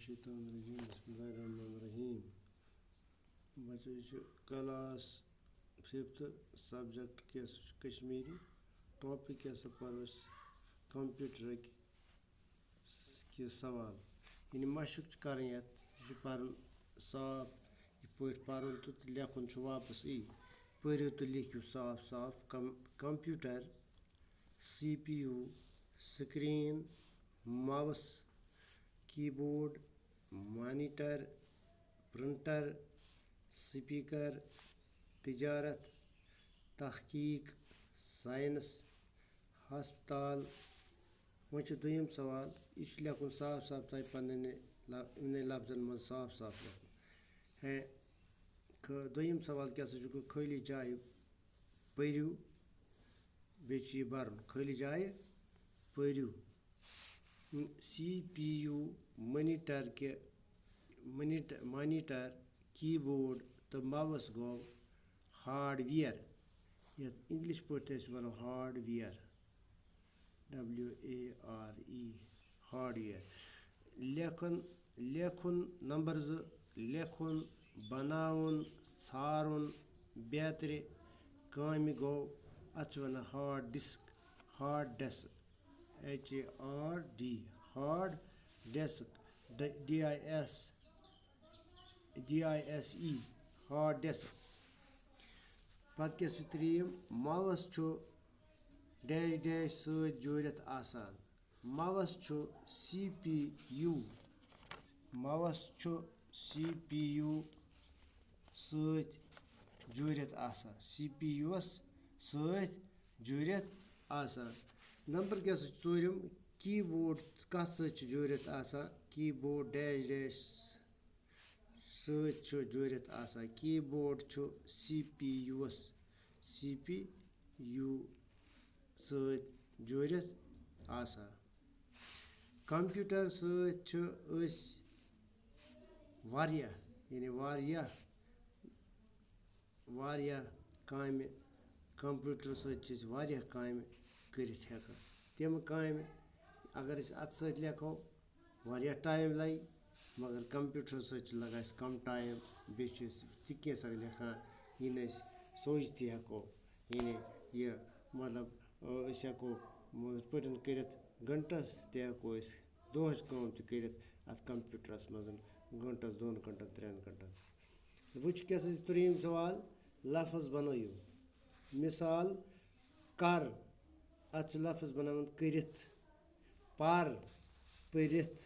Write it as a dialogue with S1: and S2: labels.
S1: الشیطان الرجیم بسم اللہ الرحمن الرحیم बच्चों क्लास 5th सब्जेक्ट के कश्मीरी टॉपिक के पर कंप्यूटर के सवाल यानी मशक कर पर साफ पे पर तो लिखन वापस यी पढ़ो तो लिखो साफ साफ computer CPU screen mouse keyboard monitor printer speaker तिजारत तहकीक साइंस हस्पताल वो दोयम सवाल यह लिखन साफ साफ तय पन्ने लफ्जन मज साफ साफ लिखन है दोयम सवाल क्या गो खाली जाय पढ़ो बे भरन खाली जाय पढ़ो CPU मॉनिटर कीबोर्ड तो माउस गो हार्डवेयर ये इंग्लिश पे वो हार्डवेयर WARE हार्डवेयर लेखन नंबर 2 लेखन बनाउन छारुन बेहतर काम गो अत one hard disk HARD hard disk DISE hard disk पत क्या त्रीम माउस डैश डैश सत जोड़ित आसान माउस CPU सत जोड़ित आसान CPU सत जोड़ित आसान नंबर क्या चूरम कीबोर्ड कत सत जोड़ित आसान कीबोर्ड डैश डैश सत जोड़ित आसान कीबोर्ड CPU सत जोड़ित आसान कंप्यूटर सत यानी वारिया काम कंप्यूटर सत वारिया काम करित हेकान तम काम अगर अत सत लिखो वारिया टाइम लगे मगर कंप्यूटर सत लगे कम टाइम बे कैसा लिखान ये सोच हेको यानी यह मतलब हेको पे कर घंटस तेको दोहच काम कर अत कंप्यूटरस मज घंटस 2 घंटन 3 घंटन वो क्या त्रीम सवाल लफ्ज बनायो मिसाल कर अत लफ्ज बनावन करित पर परित